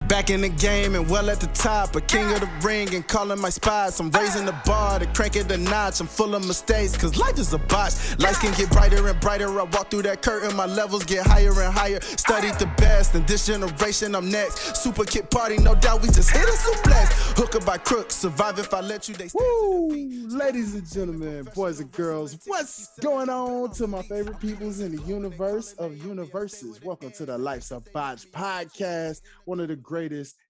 Back in the game and well at the top, a king of the ring and calling my spots. I'm raising the bar to crank it a notch. I'm full of mistakes, cause life is a botch. Life can get brighter and brighter. I walk through that curtain, my levels get higher and higher. Studied the best, in this generation I'm next. Super Kid Party, no doubt we just hit a suplex. Hooker by crook, survive if I let you. They Woo! Ladies and gentlemen, boys and girls, what's going on to my favorite peoples in the universe of universes? Welcome to the Life's a Botch podcast, one of the greatest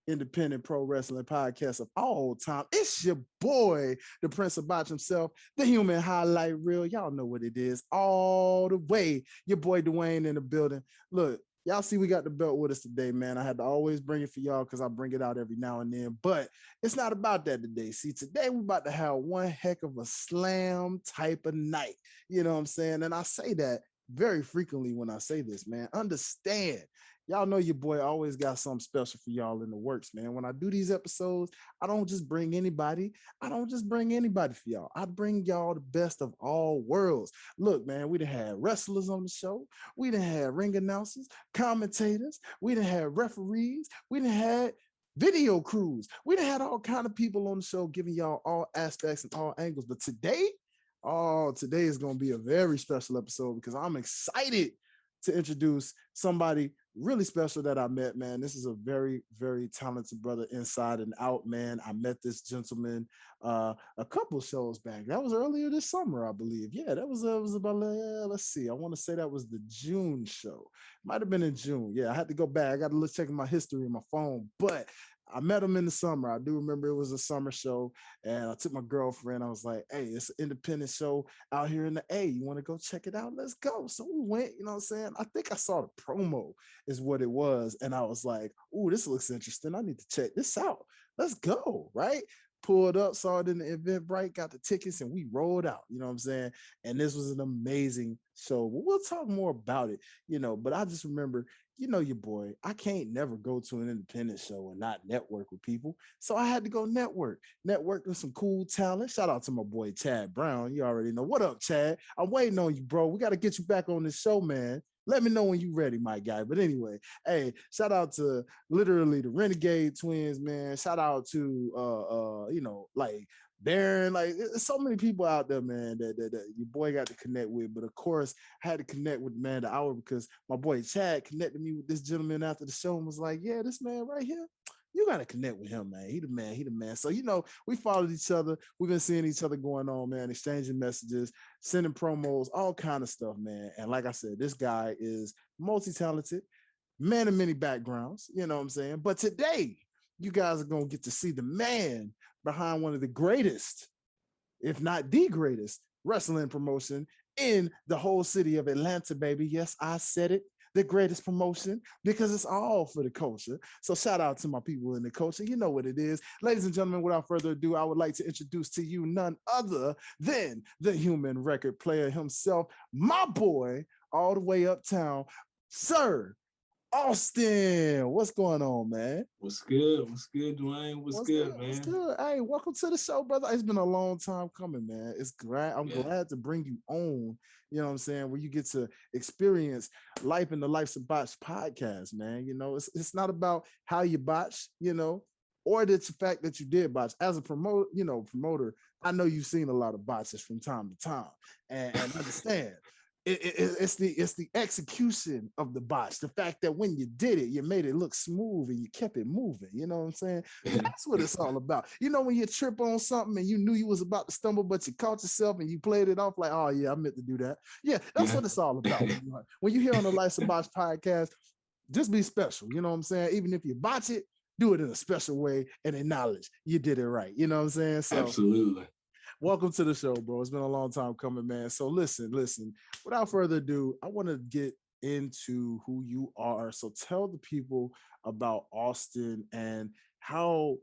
independent pro wrestling podcasts of all time. It's your boy, the Prince of Botch himself, the human highlight reel. Y'all know what it is all the way. Your boy Dwayne in the building. Look, y'all see we got the belt with us today, man. I had to always bring it for y'all because I bring it out every now and then, but it's not about that today. See, today we're about to have one heck of a slam type of night. You know what I'm saying? And I say that very frequently when I say this, man. Understand, y'all know your boy always got something special for y'all in the works, man. When I do these episodes, I don't just bring anybody. I don't just bring anybody for y'all. I bring y'all the best of all worlds. Look, man, we done had wrestlers on the show. We done had ring announcers, commentators. We done had referees. We done had video crews. We done had all kind of people on the show giving y'all all aspects and all angles. But today is going to be a very special episode because I'm excited to introduce somebody really special that I met, man. This is a very, very talented brother inside and out, man. I met this gentleman a couple shows back. That was earlier this summer, I believe. Yeah, that was about, let's see. I want to say that was the June show. Might have been in June. Yeah, I had to go back. I got to look checking my history in my phone, but I met him in the summer. I do remember it was a summer show, and I took my girlfriend. I was like, hey, it's an independent show out here in the A. You want to go check it out? Let's go. So we went, you know what I'm saying? I think I saw the promo is what it was. And I was like, ooh, this looks interesting. I need to check this out. Let's go, right? Pulled up, saw it in the Eventbrite, got the tickets, and we rolled out, you know what I'm saying? And this was an amazing show. But we'll talk more about it, but I just remember, your boy, I can't never go to an independent show and not network with people. So I had to go network with some cool talent. Shout out to my boy, Chad Brown. You already know. What up, Chad? I'm waiting on you, bro. We got to get you back on this show, man. Let me know when you're ready, my guy. But anyway, hey, shout out to literally the Renegade Twins, man. Shout out to, like Darren. Like, there's so many people out there, man, that your boy got to connect with. But of course, I had to connect with Man the Hour because my boy Chad connected me with this gentleman after the show and was like, yeah, this man right here, you got to connect with him, man. He the man. So, we followed each other. We've been seeing each other going on, man, exchanging messages, sending promos, all kind of stuff, man. And like I said, this guy is multi-talented, man of many backgrounds, you know what I'm saying? But today, you guys are going to get to see the man behind one of the greatest, if not the greatest, wrestling promotion in the whole city of Atlanta, baby. Yes, I said it. The greatest promotion, because it's all for the culture. So shout out to my people in the culture. You know what it is. Ladies and gentlemen, without further ado, I would like to introduce to you none other than the human record player himself, my boy, all the way uptown, Sir Austin. What's going on, man? What's good? What's good, Dwayne? What's good, man? What's good? Hey, welcome to the show, brother. It's been a long time coming, man. It's great. I'm glad to bring you on, you know what I'm saying, where you get to experience life in the Life's a Botch podcast, man. It's not about how you botch, or the fact that you did botch. As a promoter, I know you've seen a lot of botches from time to time, and understand. It's the execution of the botch. The fact that when you did it, you made it look smooth and you kept it moving. You know what I'm saying? That's what it's all about. When you trip on something and you knew you was about to stumble, but you caught yourself and you played it off like, oh yeah, I meant to do that. Yeah, that's what it's all about. When you hear on the Life's a Botch podcast, just be special. You know what I'm saying? Even if you botch it, do it in a special way and acknowledge you did it right. You know what I'm saying? So, absolutely. Welcome to the show, bro. It's been a long time coming, man. So listen. Without further ado, I want to get into who you are. So tell the people about Austin and how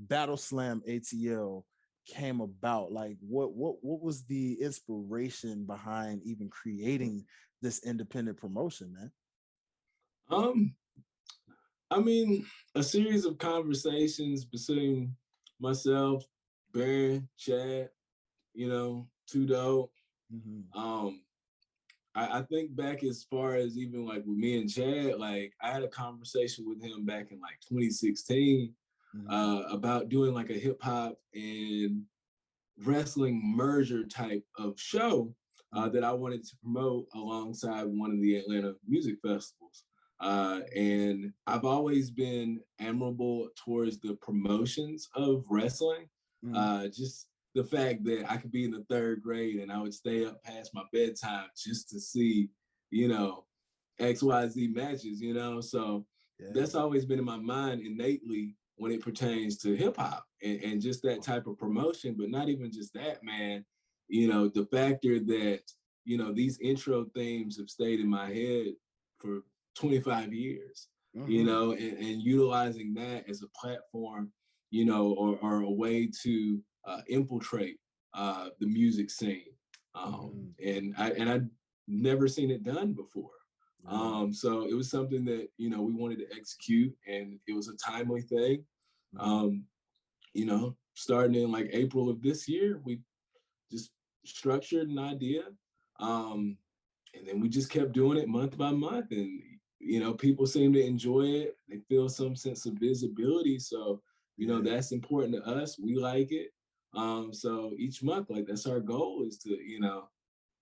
BattleSlam ATL came about. Like, what was the inspiration behind even creating this independent promotion, man? I mean, a series of conversations between myself, Baron, Chad, Tudo. I think back as far as even like with me and Chad, like I had a conversation with him back in like 2016 about doing like a hip hop and wrestling merger type of show that I wanted to promote alongside one of the Atlanta music festivals. And I've always been admirable towards the promotions of wrestling. Just the fact that I could be in the third grade and I would stay up past my bedtime just to see, you know, XYZ matches, you know? So that's always been in my mind innately when it pertains to hip hop and just that type of promotion, but not even just that, man. You know, the factor that, you know, these intro themes have stayed in my head for 25 years, you know, and utilizing that as a platform, you know, or a way to infiltrate the music scene. And I'd never seen it done before. So it was something that, you know, we wanted to execute, and it was a timely thing. You know, starting in like April of this year, we just structured an idea. And then we just kept doing it month by month. And, you know, people seem to enjoy it. They feel some sense of visibility. So, you know, that's important to us. We like it. So each month, like that's our goal, is to, you know,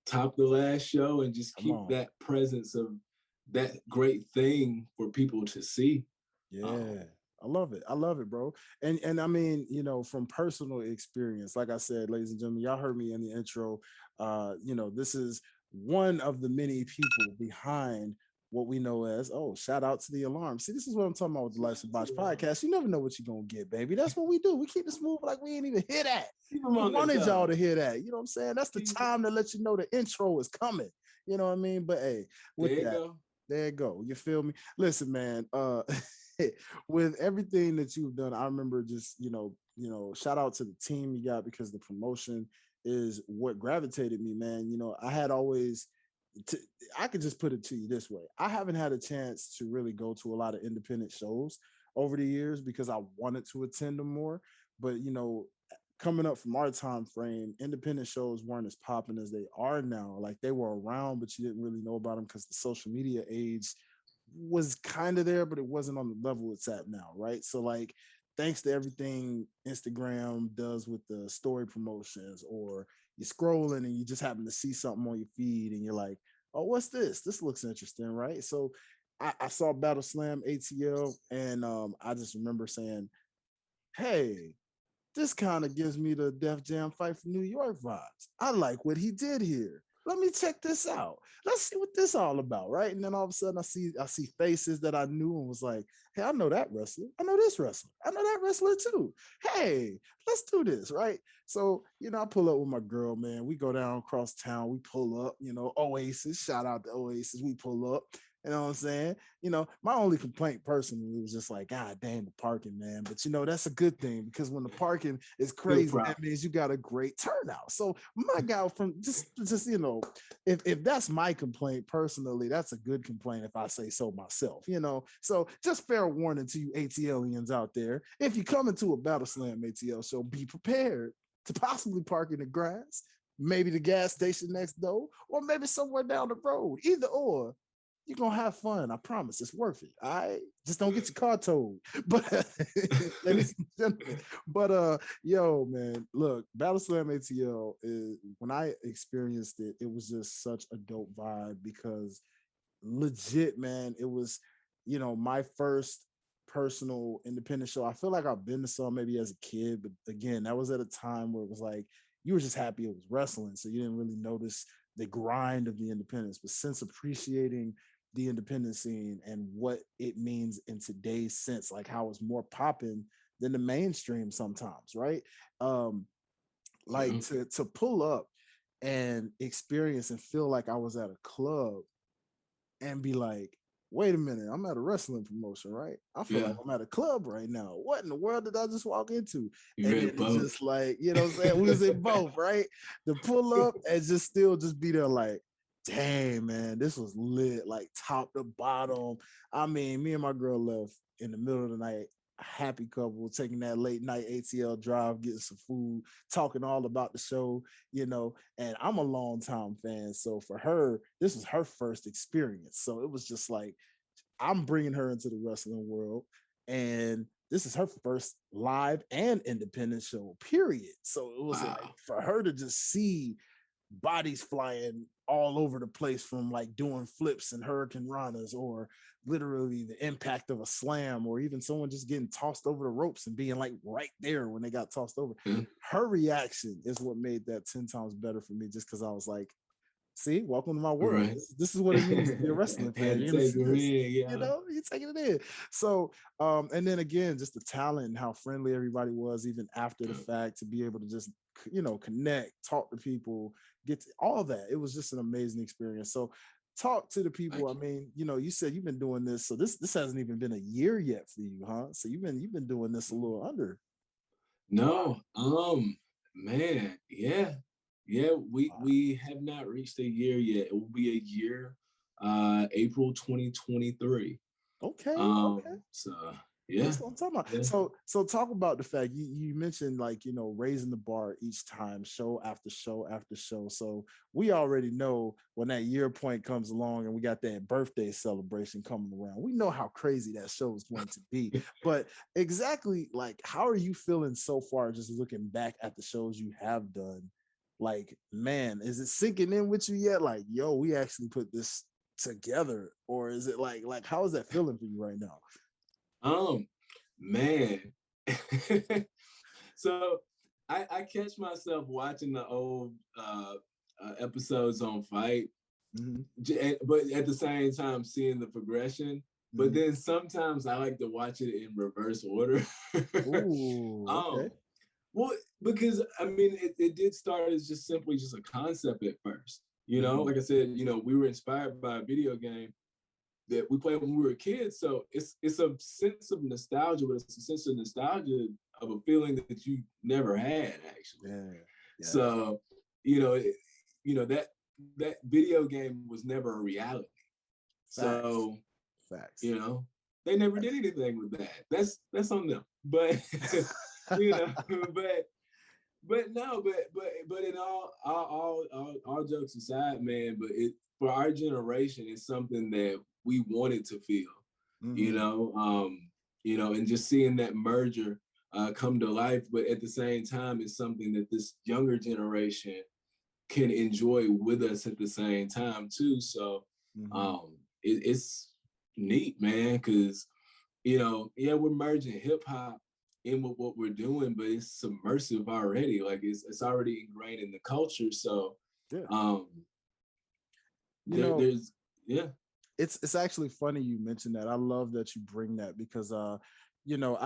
top the last show and just keep that presence of that great thing for people to see. I love it. I love it, bro. And I mean, you know, from personal experience, like I said, ladies and gentlemen, y'all heard me in the intro. You know, this is one of the many people behind what we know as, shout out to the alarm. See, this is what I'm talking about with the Life's a Botch podcast. You never know what you're gonna get, baby. That's what we do. We keep it smooth like we ain't even hear that. We wanted y'all to hear that. You know what I'm saying? That's the time to let you know the intro is coming. You know what I mean? But hey, with there you go. You feel me? Listen, man, with everything that you've done, I remember just, you know, shout out to the team you got, because the promotion is what gravitated me, man. You know, I had always, I could just put it to you this way. I haven't had a chance to really go to a lot of independent shows over the years because I wanted to attend them more. But, you know, coming up from our time frame, independent shows weren't as popping as they are now. Like, they were around, but you didn't really know about them because the social media age was kind of there, but it wasn't on the level it's at now, right? So, like, thanks to everything Instagram does with the story promotions, or you're scrolling and you just happen to see something on your feed and you're like, oh, what's this? This looks interesting, right? So I saw BattleSlam ATL, and I just remember saying, hey, this kind of gives me the Def Jam Fight for New York vibes. I like what he did here. Let me check this out. Let's see what this all about, right? And then all of a sudden I see faces that I knew and was like, hey, I know that wrestler. I know this wrestler. I know that wrestler too. Hey, let's do this, right? So, you know, I pull up with my girl, man. We go down across town. We pull up, you know, Oasis. Shout out to Oasis. We pull up. You know what I'm saying? You know, my only complaint personally was just like, God dang, the parking, man. But, you know, that's a good thing, because when the parking is crazy, that means you got a great turnout. So my guy, from just you know, if that's my complaint personally, that's a good complaint if I say so myself, you know. So just fair warning to you ATLians out there, if you come into a BattleSlam ATL show, be prepared to possibly park in the grass, maybe the gas station next door, or maybe somewhere down the road. Either or, you're gonna have fun. I promise, it's worth it. All right, just don't get your car towed. But ladies and gentlemen, but yo, man, look, BattleSlam ATL is, when I experienced it, it was just such a dope vibe, because legit, man, it was, you know, my first personal independent show. I feel like I've been to some maybe as a kid, but again, that was at a time where it was like you were just happy it was wrestling, so you didn't really notice the grind of the independence. But since appreciating the independent scene and what it means in today's sense, like how it's more popping than the mainstream sometimes, right? Like to pull up and experience and feel like I was at a club and be like, wait a minute, I'm at a wrestling promotion, right? I feel like I'm at a club right now. What in the world did I just walk into? And then it's just like, you know what I'm saying? We was in both, right? The pull up and just still just be there like, dang, man, this was lit, like top to bottom. I mean, me and my girl left in the middle of the night a happy couple, taking that late night ATL drive, getting some food, talking all about the show, and I'm a long time fan. So for her, this was her first experience. So it was just like, I'm bringing her into the wrestling world, and this is her first live and independent show, period. So it was like, Wow. for her to just see bodies flying all over the place from like doing flips and hurricane ranas, or literally the impact of a slam, or even someone just getting tossed over the ropes and being like right there when they got tossed over. Mhm. Her reaction is what made that 10 times better for me, just because I was like, see, welcome to my world. Right. This is what it means to be a wrestling fan. Had to You're gonna take see her this. in, yeah. You're taking it in. So, and then again, just the talent and how friendly everybody was, even after the fact, to be able to just, connect, talk to people, get to, all that. It was just an amazing experience. So, talk to the people. I Thank you. mean, you said you've been doing this, so this hasn't even been a year yet for you, huh? So you've been doing this a little under. No, man, yeah. Yeah, we Wow. we have not reached a year yet. It will be a year, April 2023. Okay, okay. So yeah, That's what I'm talking about. yeah. So talk about the fact you mentioned, like, raising the bar each time, show after show after show. So we already know when that year point comes along and we got that birthday celebration coming around. We know how crazy that show is going to be. But exactly, like, how are you feeling so far, just looking back at the shows you have done? Like, man, is it sinking in with you yet? Like, yo, we actually put this together, or is it like how is that feeling for you right now? Um, man. So I catch myself watching the old episodes on Fight, Mhm. but at the same time seeing the progression. But Mhm. then sometimes I like to watch it in reverse order. Ooh, okay. um, well, because I mean, it did start as just simply just a concept at first. Mhm. Like I said, we were inspired by a video game that we played when we were kids. So it's a sense of nostalgia, but it's a sense of nostalgia of a feeling that you never had actually. Yeah, yeah. So you know, it, that video game was never a reality. Facts, So facts. you know, they never did anything with that. That's on them. But you know, but no, but in all jokes aside, man. But it for our generation, it's something that we wanted to feel, you Mhm. know, um, and just seeing that merger come to life. But at the same time, it's something that this younger generation can enjoy with us at the same time too. So Mhm. um, it's neat, man, because yeah, we're merging hip hop in with what we're doing, but it's submersive already. Like it's already ingrained in the culture. So Yeah. um You know, there's yeah. it's actually funny you mentioned that. I love that you bring that because I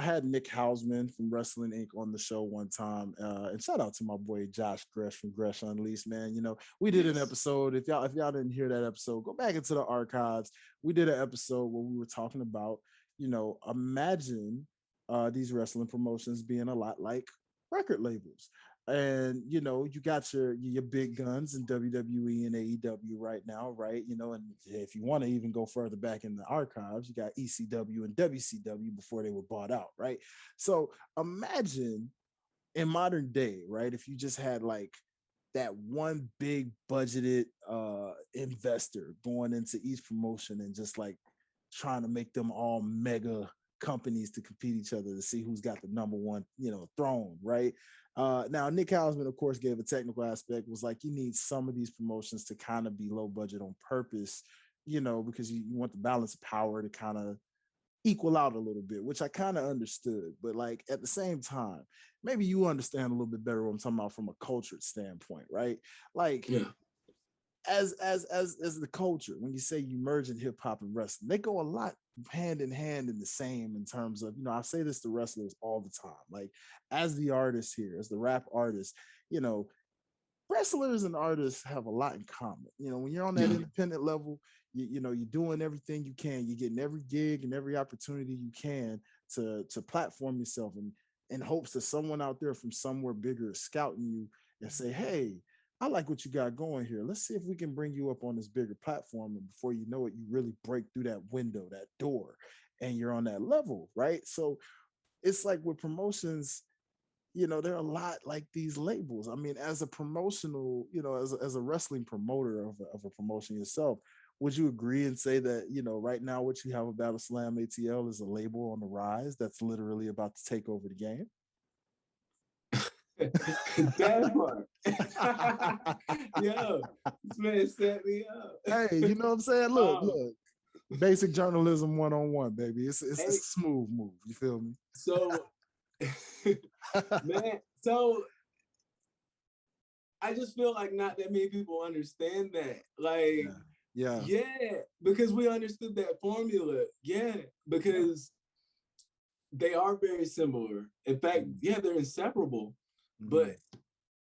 had Nick Hausman from Wrestling Inc. on the show one time. And shout out to my boy Josh Gresh from Gresh Unleashed, man. We did an Yes. episode. If y'all didn't hear that episode, go back into the archives. We did an episode where we were talking about, imagine these wrestling promotions being a lot like record labels. And you got your big guns in WWE and AEW right now, right? And if you want to even go further back in the archives, you got ECW and WCW before they were bought out, right? So imagine in modern day, right, if you just had like that one big budgeted investor going into each promotion and just like trying to make them all mega companies to compete each other to see who's got the number one, throne, right? Now Nick Hausman, of course, gave a technical aspect, was like you need some of these promotions to kind of be low budget on purpose, because you want the balance of power to kind of equal out a little bit, which I kind of understood. But like at the same time, maybe you understand a little bit better what I'm talking about from a cultured standpoint, right? Like Yeah. as the culture, when you say you merge in hip hop and wrestling, they go a lot hand in hand in the same in terms of, I say this to wrestlers all the time. Like as the artist here, as the rap artist, you know, wrestlers and artists have a lot in common. When you're on that Yeah. independent level, you're doing everything you can. You're getting every gig and every opportunity you can to platform yourself, and in hopes that someone out there from somewhere bigger is scouting you and say, "Hey, I like what you got going here. Let's see if we can bring you up on this bigger platform." And before you know it, you really break through that window, that door, and you're on that level, right? So it's like with promotions, there are a lot like these labels. I mean, as a promotional, as a wrestling promoter of a promotion yourself, would you agree and say that, right now what you have with BattleSlam ATL is a label on the rise that's literally about to take over the game? That part. Yo, this man set me up. Hey, you know what I'm saying? Look. Basic journalism 101, baby. It's a smooth move. You feel me? So, man, so I just feel like not that many people understand that. Like, yeah, because we understood that formula. Yeah, because they are very similar. In fact, they're inseparable. Mm-hmm. But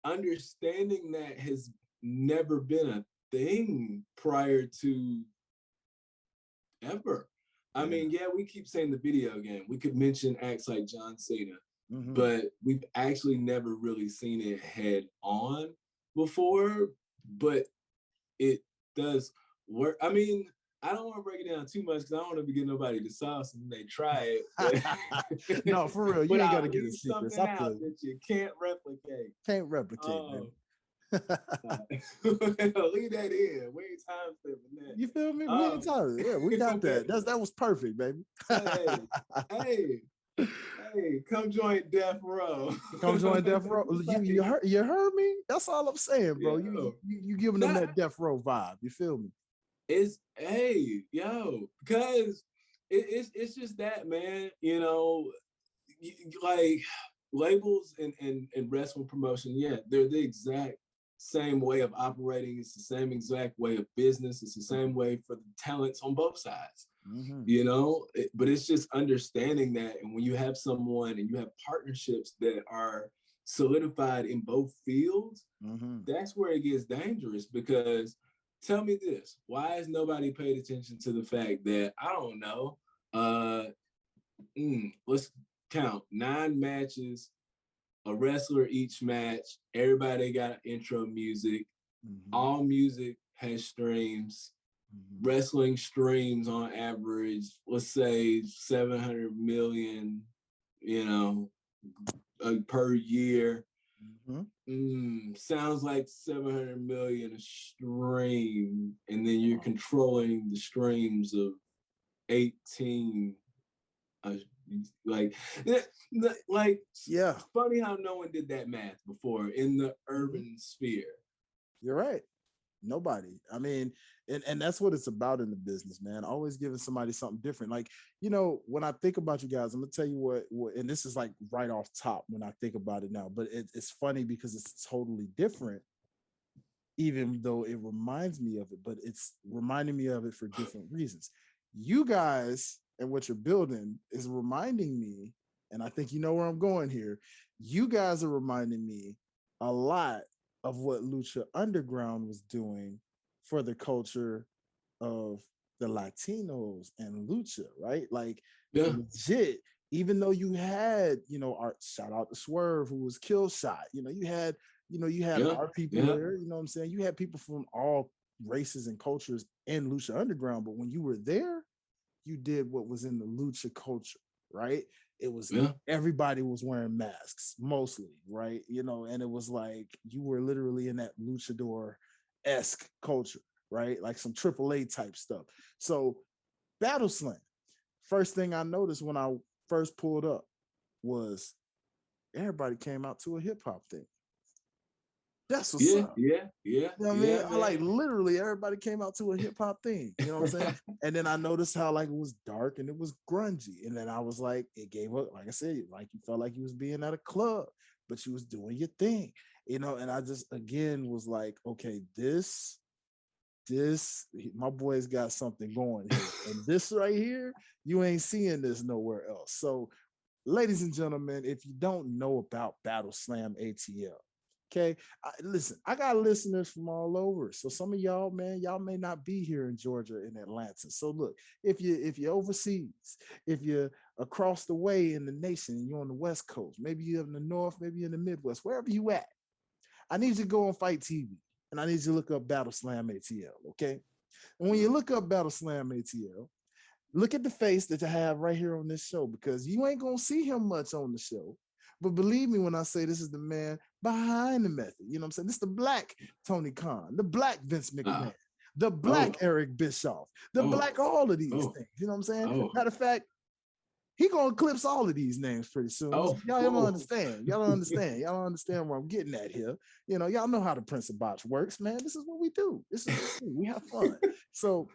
understanding that has never been a thing prior to ever. I mean, we keep saying the video game. We could mention acts like John Cena, but we've actually never really seen it head on before, but it does work. I mean, I don't want to break it down too much because I don't want to get nobody to sauce and they try it. But, no, for real, you ain't got to get a secret. Something out that you can't replicate. Can't replicate, man. Leave that in. We ain't time stepping that. You feel me? We ain't time. Yeah, we got that. That was perfect, baby. hey, come join Death Row. Come join Death Row. You heard me? That's all I'm saying, bro. You giving them that Death Row vibe. You feel me? It's because it's just that, man. Like labels and wrestling promotion, they're the exact same way of operating. It's the same exact way of business. It's the same way for the talents on both sides. But it's just understanding that, and when you have someone and you have partnerships that are solidified in both fields, that's where it gets dangerous. Because tell me this, why has nobody paid attention to the fact that, I don't know, let's count 9 matches, a wrestler each match, everybody got intro music, all music has streams, wrestling streams on average, let's say 700 million, per year. Sounds like 700 million a stream, and then you're controlling the streams of 18. Funny how no one did that math before in the urban sphere. You're right. Nobody. I mean, and that's what it's about in the business, man. Always giving somebody something different. Like, when I think about you guys, I'm gonna tell you what, and this is like right off top when I think about it now, but it's funny because it's totally different, even though it reminds me of it, but it's reminding me of it for different reasons. You guys and what you're building is reminding me, and I think you know where I'm going here. You guys are reminding me a lot of what Lucha Underground was doing for the culture of the Latinos and Lucha, right? Like, legit, even though you had, our shout out to Swerve, who was Kill Shot, you had our people there, you know what I'm saying? You had people from all races and cultures in Lucha Underground, but when you were there, you did what was in the Lucha culture, right? It was everybody was wearing masks mostly, right? And it was like you were literally in that luchador-esque culture, right? Like some AAA type stuff. So BattleSlam, first thing I noticed when I first pulled up was everybody came out to a hip hop thing. That's what's up. Yeah. You know what I mean? Like literally everybody came out to a hip hop thing. You know what I'm saying? And then I noticed how like it was dark and it was grungy. And then I was like, it gave up, like I said, like you felt like you was being at a club, but you was doing your thing. And I just again was like, okay, this my boy's got something going here. And this right here, you ain't seeing this nowhere else. So, ladies and gentlemen, if you don't know about BattleSlam ATL, okay, listen, I got listeners from all over. So some of y'all, man, y'all may not be here in Georgia and Atlanta. So look, if you're overseas, if you're across the way in the nation and you're on the West Coast, maybe you're in the North, maybe you're in the Midwest, wherever you at, I need you to go on Fight TV and I need you to look up BattleSlam ATL, okay? And when you look up BattleSlam ATL, Look at the face that you have right here on this show, because you ain't gonna see him much on the show. But believe me when I say this is the man behind the method. You know what I'm saying? This is the black Tony Khan, the black Vince Uh, McMahon, the oh, black Eric Bischoff, the oh, black all of these oh, things. You know what I'm saying? oh, Matter of fact, he gonna eclipse all of these names pretty soon. oh, Y'all don't oh. understand. Y'all don't understand. Y'all don't understand where I'm getting at here. You know, y'all know how the Prince of Botch works, man. This is what we do. This is what we do. We have fun. So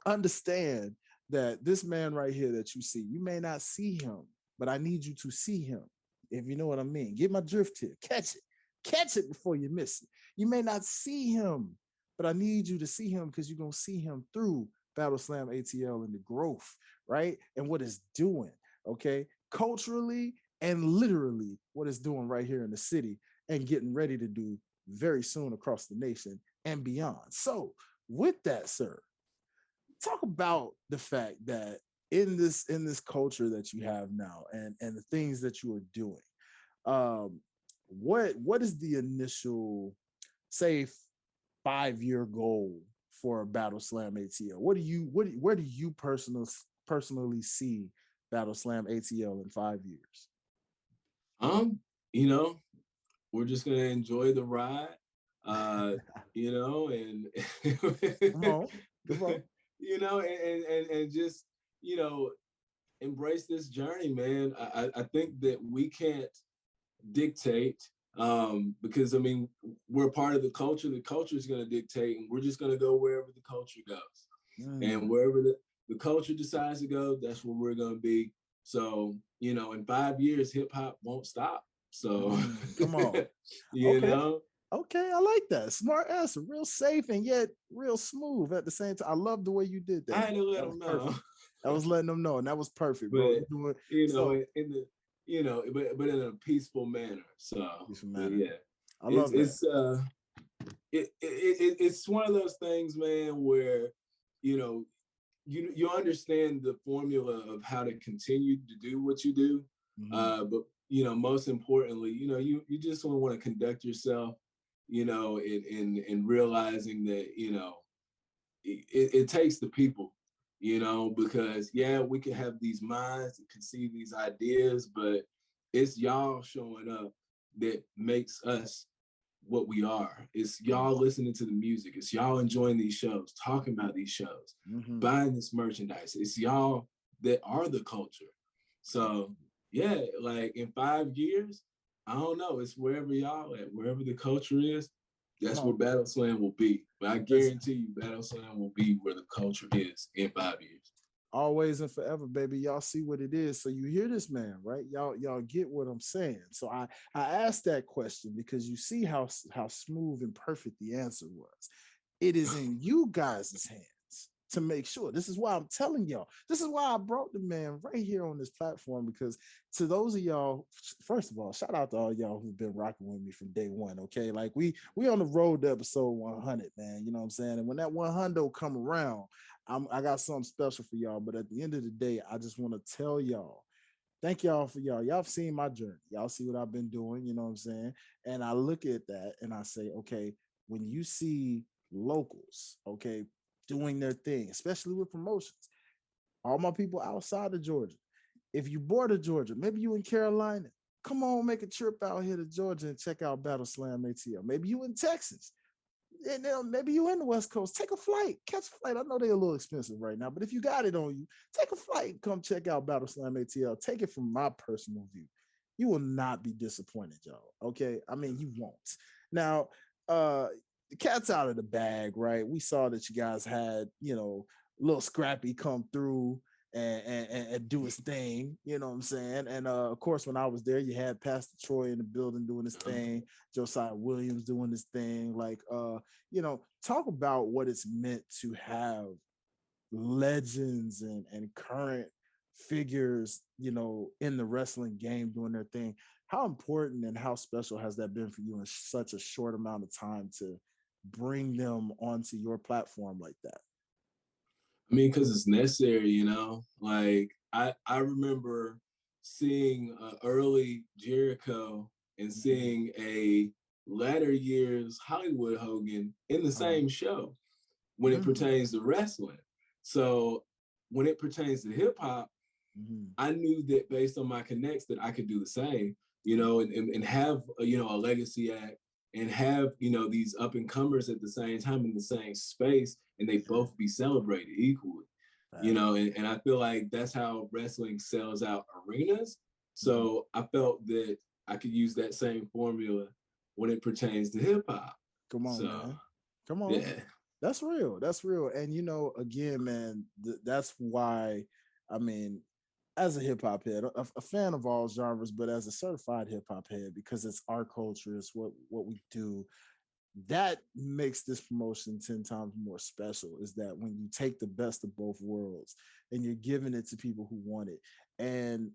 understand that this man right here that you see, you may not see him, but I need you to see him. If you know what I mean, get my drift here. Catch it before you miss it. You may not see him, but I need you to see him because you're gonna see him through BattleSlam ATL and the growth, right? And what it's doing, okay, culturally and literally what it's doing right here in the city and getting ready to do very soon across the nation and beyond. So, with that, sir, talk about the fact that in this culture that you have now and the things that you are doing, um what is the initial, say, 5-year goal for Battle Slam ATL? Where do you personally see Battle Slam ATL in 5 years? Um, you know, we're just gonna enjoy the ride. Uh, and Come on, come on. and just, you know, embrace this journey, man. I think that we can't dictate, because I mean, we're part of the culture. The culture is going to dictate, and we're just going to go wherever the culture goes. And Mm. wherever the culture decides to go, that's where we're going to be. So, in 5 years, hip hop won't stop. So, Come on. you Okay. know, Okay, I like that. Smart answer, real safe and yet real smooth at the same time. I love the way you did I that, had man. to let That was them know. perfect. I was letting them know, and that was perfect, bro. But You doing you know, so in the but in a peaceful manner. So, peaceful but manner. yeah, I it's love that. it's uh it's one of those things, man, where you know you understand the formula of how to continue to do what you do, Mhm. but most importantly, you just want to conduct yourself, in realizing that it takes the people, because yeah, we can have these minds and conceive these ideas, but it's y'all showing up that makes us what we are. It's Come y'all listening to the music. It's y'all enjoying these shows, talking about these shows, on. Mhm. buying this merchandise. It's y'all that are the culture. So yeah, like in 5 years, I don't know. It's wherever y'all at, wherever the culture is, Come that's on. where Battle Slam will be. But I Listen, guarantee you, Battle Slam will be where the culture is in 5 years. always and forever, baby. Y'all see what it is. So you hear this man, right? Y'all get what I'm saying. So I asked that question because you see how smooth and perfect the answer was. It is in you guys' hands to make sure. This is why I'm telling y'all. This is why I brought the man right here on this platform, because to those of y'all, first of all, shout out to all y'all who've been rocking with me from day one. Okay, like we on the road to episode 100, man. You know what I'm saying? And when that 100 come around, I got something special for y'all. But at the end of the day, I just want to tell y'all, thank y'all for y'all. Y'all have seen my journey. Y'all see what I've been doing. You know what I'm saying? And I look at that and I say, okay, when you see locals, okay, doing their thing, especially with promotions, all my people outside of Georgia. If you border Georgia, maybe you in Carolina, come on, make a trip out here to Georgia and check out Battle Slam ATL. Maybe you in Texas, and maybe you in the West Coast. Take a flight, catch a flight. I know they're a little expensive right now, but if you got it on you, take a flight and come check out Battle Slam ATL. Take it from my personal view. You will not be disappointed, y'all. Okay. I mean, you won't. Now, the cat's out of the bag, right? We saw that you guys had, little Scrappy come through and do his thing, you know what I'm saying? And of course, when I was there, you had Pastor Troy in the building doing his thing, Josiah Williams doing his thing. Like, talk about what it's meant to have legends and current figures, in the wrestling game doing their thing. How important and how special has that been for you in such a short amount of time to bring them onto your platform like that? I mean, because it's necessary, Like I remember seeing early Jericho and Mhm. seeing a latter years Hollywood Hogan in the Uh, same show when it mm, pertains to wrestling. So when it pertains to hip hop, I knew that based on my connects that I could do the same, and have a legacy act and have these up and comers at the same time in the same space, and they both be celebrated equally. And I feel like that's how wrestling sells out arenas. So I felt that I could use that same formula when it pertains to hip hop. Come on, man. Come on. Yeah. That's real. That's real. And again, man, that's why, I mean, as a hip hop head, a fan of all genres, but as a certified hip hop head, because it's our culture, it's what we do. That makes this promotion 10 times more special, is that when you take the best of both worlds and you're giving it to people who want it. And,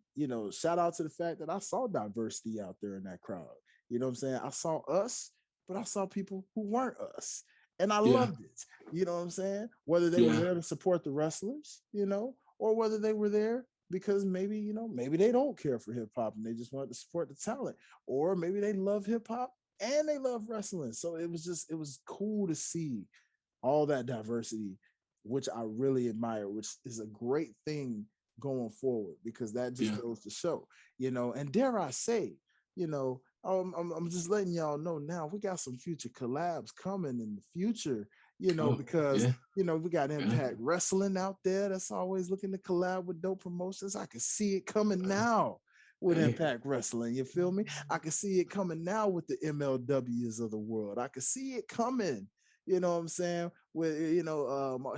shout out to the fact that I saw diversity out there in that crowd. You know what I'm saying? I saw us, but I saw people who weren't us. And I loved it. You know what I'm saying? Whether they were there to support the wrestlers, or whether they were there because maybe they don't care for hip hop and they just wanted to support the talent, or maybe they love hip hop and they love wrestling. So it was cool to see all that diversity, which I really admire, which is a great thing going forward, because that just goes to show, and dare I say, I'm just letting y'all know now, we got some future collabs coming in the future, because we got Impact Wrestling out there that's always looking to collab with dope promotions. I can see it coming now with Impact Wrestling. You feel me? I can see it coming now with the MLWs of the world. I can see it coming. You know what I'm saying? With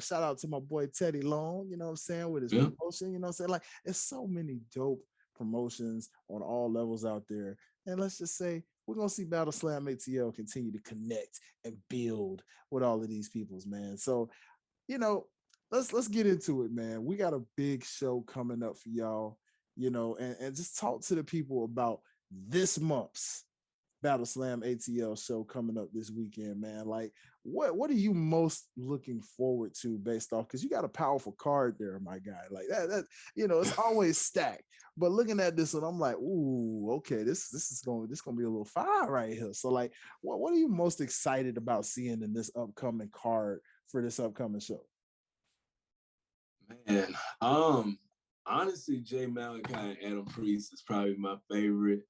shout out to my boy Teddy Long, you know what I'm saying, with his promotion, you know what I'm saying? Like, it's so many dope promotions on all levels out there. And let's just say we're gonna see BattleSlam ATL continue to connect and build with all of these peoples, man. So, let's get into it, man. We got a big show coming up for y'all, and just talk to the people about this month's BattleSlam ATL show coming up this weekend, man. Like, what are you most looking forward to based off? Because you got a powerful card there, my guy. Like that, it's always stacked. But looking at this one, I'm like, ooh, okay, this is gonna be a little fire right here. So, like, what are you most excited about seeing in this upcoming card for this upcoming show? Man, honestly, Jay Malachi and Adam Priest is probably my favorite.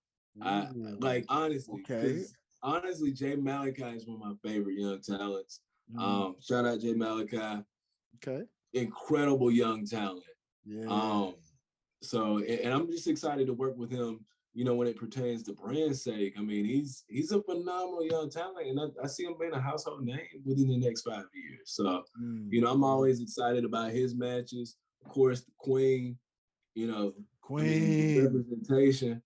Honestly, okay. Honestly, Jay Malachi is one of my favorite young talents. Shout out Jay Malachi. Okay. Incredible young talent. Yeah. So, and I'm just excited to work with him, when it pertains to brand's sake. I mean, he's a phenomenal young talent, and I see him being a household name within the next 5 years. So, I'm always excited about his matches. Of course, the Queen, Queen representation,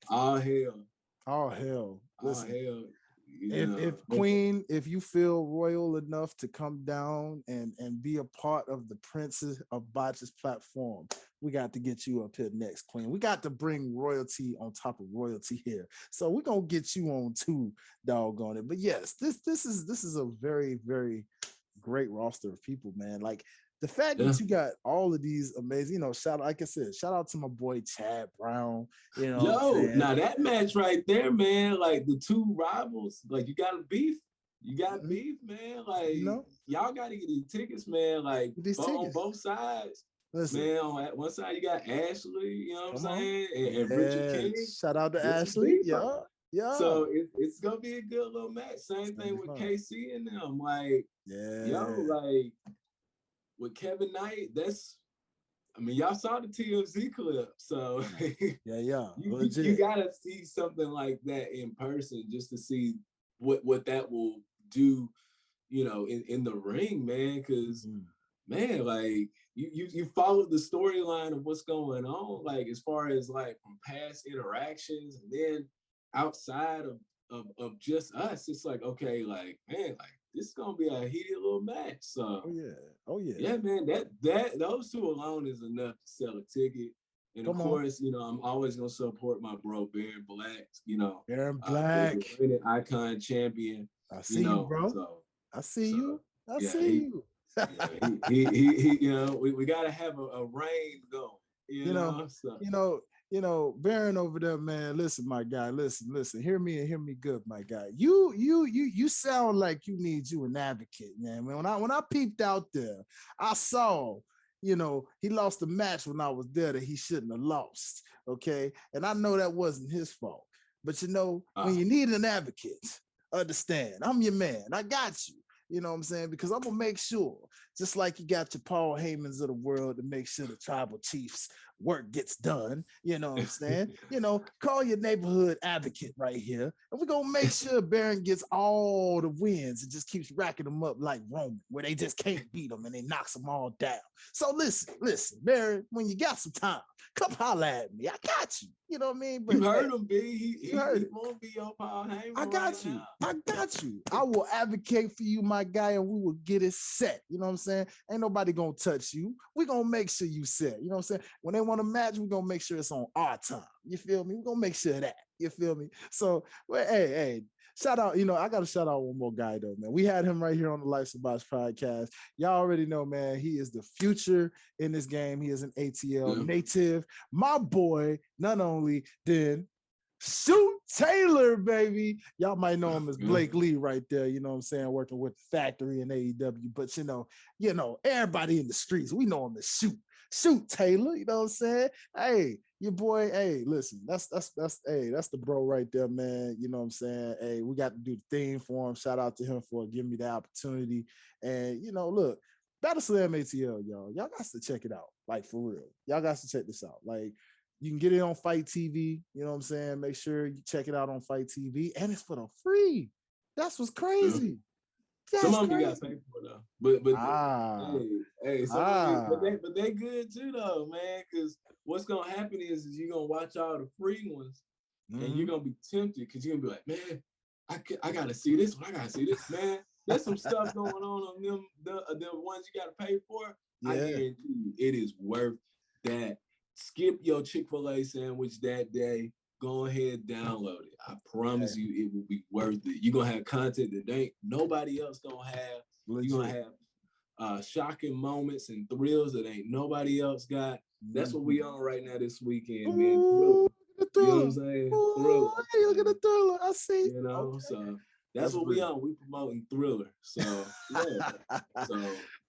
all hell. All hell. Listen, all hell. If Queen, if you feel royal enough to come down and be a part of the Princes of Botch's platform, we got to get you up here next, Queen. We got to bring royalty on top of royalty here. So we're gonna get you on too, doggone it. But yes, this is a very, very great roster of people, man. Like, the fact that you got all of these amazing, shout out to my boy Chad Brown. Now that match right there, man, like the two rivals, like you got beef, beef, man. Like, y'all got to get these tickets, man. Like, on both sides. Listen, man, on one side you got Ashley, you know what I'm saying, and Richard King. Shout out to Ashley, yeah. So it's gonna be a good little match. Same thing with KC and them, like, like. With Kevin Knight, y'all saw the TMZ clip, so you gotta see something like that in person just to see what that will do, in the ring, man. Because man, like you followed the storyline of what's going on, like as far as like from past interactions, and then outside of just us, it's like, okay, like, man, like this is gonna be a heated little match. So yeah, man, that those two alone is enough to sell a ticket. And of course, I'm always gonna support my bro Baron Black. Baron Black, icon champion. I see you, bro. So, I see you. I see you. He we gotta have a reign going. Baron over there, man. Listen, my guy. Listen. Hear me and hear me good, my guy. You sound like you need you an advocate, man. When I peeped out there, I saw, he lost the match when I was there that he shouldn't have lost. Okay. And I know that wasn't his fault. But when you need an advocate, understand, I'm your man. I got you. You know what I'm saying? Because I'm gonna make sure, just like you got your Paul Heymans of the world to make sure the tribal chiefs work gets done. You know what I'm saying? Call your neighborhood advocate right here, and we're gonna make sure Baron gets all the wins and just keeps racking them up like Roman, where they just can't beat them and they knocks them all down. So listen, Baron, when you got some time, come holla at me. I got you. You know what I mean? But you heard him, B. He won't be your Paul Heyman. I got you. I got you. I will advocate for you, my guy, and we will get it set. You know what I'm saying? Ain't nobody gonna touch you. We're gonna make sure you set. You know what I'm saying? When they want to match, we're gonna make sure it's on our time. You feel me? We're gonna make sure of that. You feel me? So, hey, shout out, I gotta shout out one more guy though, man. We had him right here on the Life's a Botch podcast. Y'all already know, man, he is the future in this game. He is an ATL native. My boy, none only than Shoot Taylor, baby. Y'all might know him as Blake Lee right there, you know what I'm saying, working with the factory in AEW. But everybody in the streets, we know him as Shoot Taylor, you know what I'm saying? Hey, your boy, hey, listen, that's the bro right there, man. You know what I'm saying? Hey, we got to do the theme for him. Shout out to him for giving me the opportunity. And look, BattleSlam ATL, y'all got to check it out. Like, for real. Y'all got to check this out. Like, you can get it on Fight TV. You know what I'm saying? Make sure you check it out on Fight TV. And it's for the free. That's what's crazy. Yeah. Some of them you got to pay for though. But but they good too though, man. Because what's gonna happen is you're gonna watch all the free ones, and you're gonna be tempted because you're gonna be like, man, I gotta see this one. I gotta see this, man. There's some stuff going on them the ones you gotta pay for. Yeah. I guarantee you, it is worth that. Skip your Chick-fil-A sandwich that day. Go ahead, download it. I promise you, it will be worth it. You're gonna have content that ain't nobody else gonna have. Legit. You're gonna have shocking moments and thrills that ain't nobody else got. That's what we on right now this weekend, man. Ooh, you know what I'm saying? Thriller. Hey, look at the Thriller. I see. So that's what we on. We promoting Thriller. So yeah. So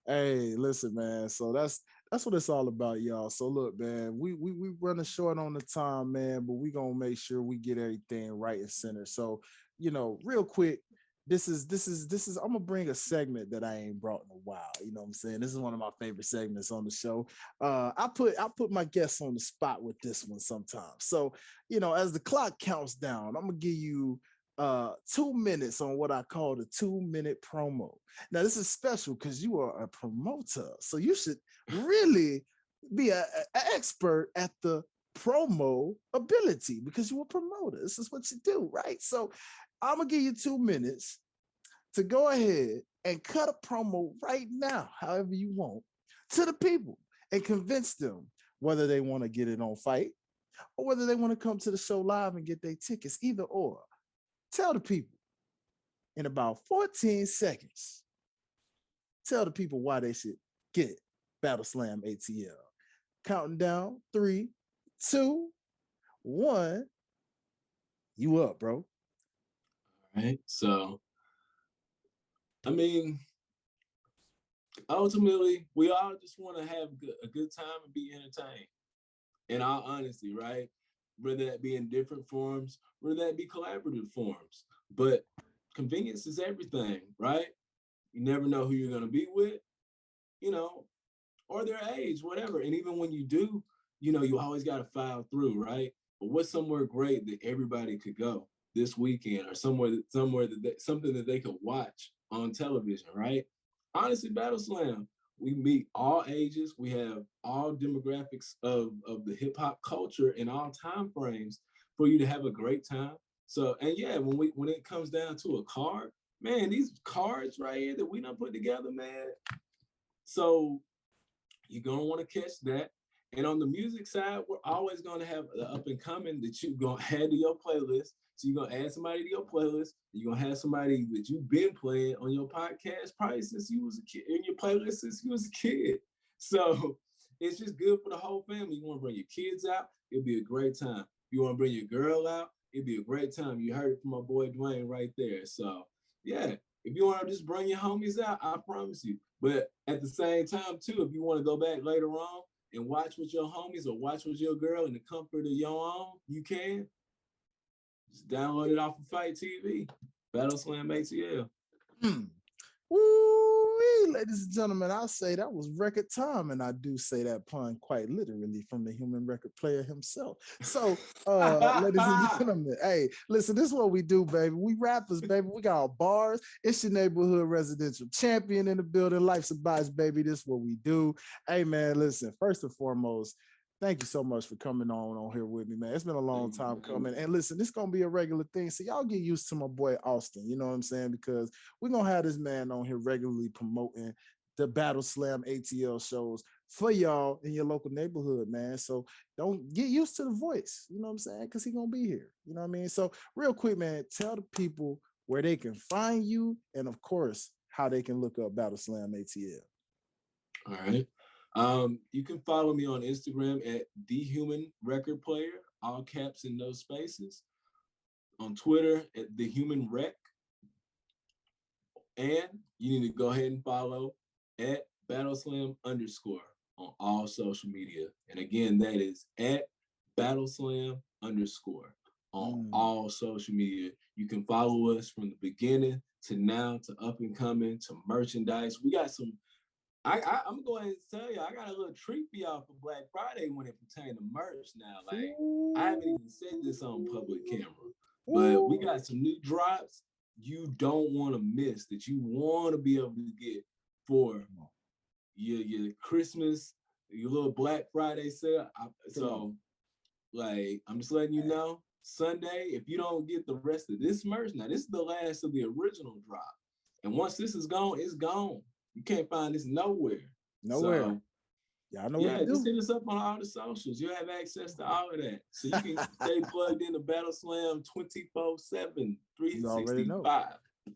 hey, listen, man. So that's what it's all about, y'all. So look, man, we running short on the time, man, but we gonna make sure we get everything right and center. So, real quick, this is I'm gonna bring a segment that I ain't brought in a while. You know what I'm saying? This is one of my favorite segments on the show. I put my guests on the spot with this one sometimes. So, as the clock counts down, I'm gonna give you 2 minutes on what I call the 2-minute promo. Now, this is special because you are a promoter, so you should really be an expert at the promo ability because you're a promoter. This is what you do, right? So I'm gonna give you 2 minutes to go ahead and cut a promo right now, however you want, to the people and convince them whether they want to get it on Fight or whether they want to come to the show live and get their tickets, either or. Tell the people in about 14 seconds, tell the people why they should get BattleSlam ATL. Counting down 3, 2, 1. You up, bro. All right. So, I mean, ultimately, we all just want to have a good time and be entertained. In all honesty, right? Whether that be in different forms, whether that be collaborative forms. But convenience is everything, right? You never know who you're going to be with, or their age, whatever. And even when you do, you always got to file through, right? But what's somewhere great that everybody could go this weekend, or something that they could watch on television, right? Honestly, BattleSlam, we meet all ages. We have all demographics of the hip hop culture in all time frames for you to have a great time. So, and yeah, when it comes down to a card, man, these cards right here that we done put together, man. So you're gonna want to catch that. And on the music side, we're always gonna have the up and coming that you're gonna add to your playlist. So you're gonna add somebody to your playlist. You're gonna have somebody that you've been playing on your podcast probably since you was a kid, in your playlist since you was a kid. So it's just good for the whole family. You want to bring your kids out, it'll be a great time. You want to bring your girl out, it'd be a great time. You heard it from my boy Dwayne right there. So yeah, If you want to just bring your homies out, I promise you. But at the same time, too, if you want to go back later on and watch with your homies or watch with your girl in the comfort of your own, you can. Just download it off of Fight TV. BattleSlam ATL. Woo-wee, ladies and gentlemen, I'll say that was record time, and I do say that pun quite literally from the human record player himself. So, ladies and gentlemen, hey, listen, this is what we do, baby. We rappers, baby. We got our bars. It's your neighborhood residential champion in the building. Life's a Botch, baby. This is what we do. Hey, man, listen, first and foremost, thank you so much for coming on here with me, man. It's been a long time coming. And listen, this is going to be a regular thing. So y'all get used to my boy Austin, you know what I'm saying? Because we're going to have this man on here regularly promoting the BattleSlam ATL shows for y'all in your local neighborhood, man. So don't get used to the voice, you know what I'm saying? Because he's going to be here, you know what I mean? So real quick, man, tell the people where they can find you and, of course, how they can look up BattleSlam ATL. All right. You can follow me on Instagram at The Human Record Player, all caps and no spaces. On Twitter at The Human Rec. And you need to go ahead and follow at BattleSlam_ on all social media. And again, that is at BattleSlam_ on all social media. You can follow us from the beginning to now to up and coming to merchandise. We got some. I'm going to tell you, I got a little treat for y'all for Black Friday when it pertains to merch now. Like, I haven't even said this on public camera, but we got some new drops you don't want to miss that you want to be able to get for your Christmas, your little Black Friday sale. So, like, I'm just letting you know, Sunday, if you don't get the rest of this merch, now this is the last of the original drop. And once this is gone, it's gone. You can't find this nowhere. So, y'all know what to do. Just hit us up on all the socials. You have access to all of that. So you can stay plugged into BattleSlam 24/7, 365.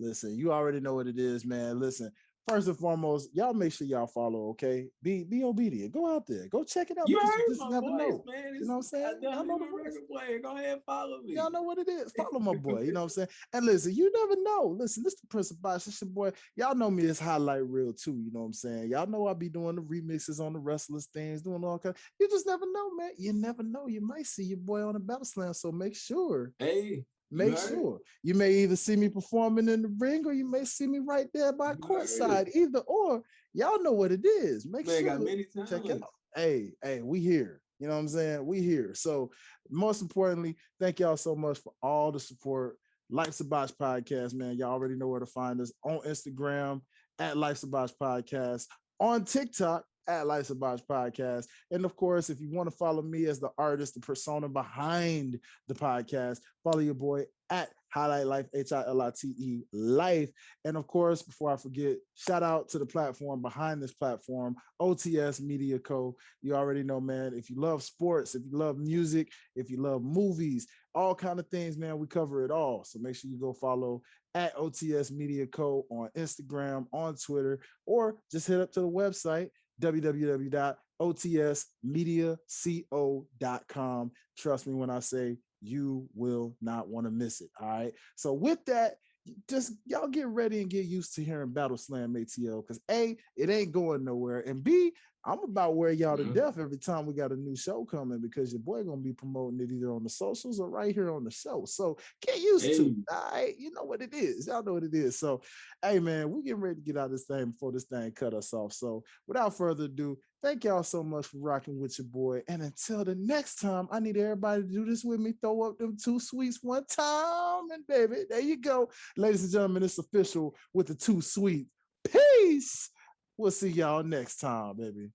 Listen, you already know what it is, man. Listen, first and foremost, y'all make sure y'all follow, okay? Be obedient. Go out there. Go check it out. You just never voice, know. Man. You know what I'm saying? Y'all know the record player. Go ahead and follow me. Y'all know what it is. Follow my boy. You know what I'm saying? And listen, you never know. Listen, this is the Prince of Botch. This your boy. Y'all know me as Highlight Reel too. You know what I'm saying? Y'all know I be doing the remixes on the wrestlers things, doing all kinds. You just never know, man. You never know. You might see your boy on the BattleSlam. So make sure. Make sure. You may either see me performing in the ring or you may see me right there by courtside. Either or. Y'all know what it is. Make sure. Got many check it out. Hey, we here. You know what I'm saying? We here. So most importantly, thank y'all so much for all the support. Life's a Botch Podcast, man. Y'all already know where to find us on Instagram at Life's a Botch Podcast, on TikTok at Life's a Botch Podcast. And of course, if you want to follow me as the artist, the persona behind the podcast, follow your boy at Highlight Life, HILITE Life. And of course, before I forget, shout out to the platform behind this platform, OTS Media Co. You already know, man, if you love sports, if you love music, if you love movies, all kind of things, man, we cover it all. So make sure you go follow at OTS Media Co. on Instagram, on Twitter, or just hit up to the website, www.otsmediaco.com. Trust me when I say you will not want to miss it. All right. So with that, just y'all get ready and get used to hearing BattleSlam ATL because A, it ain't going nowhere. And B, I'm about wear y'all to death every time we got a new show coming because your boy gonna be promoting it either on the socials or right here on the show. So get used to it. All right. You know what it is. Y'all know what it is. So hey man, we getting ready to get out of this thing before this thing cut us off. So without further ado, thank y'all so much for rocking with your boy. And until the next time, I need everybody to do this with me. Throw up them 2 sweets one time. And baby, there you go. Ladies and gentlemen, it's official with the 2 sweets. Peace. We'll see y'all next time, baby.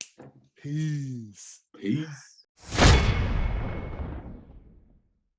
Peace. Peace.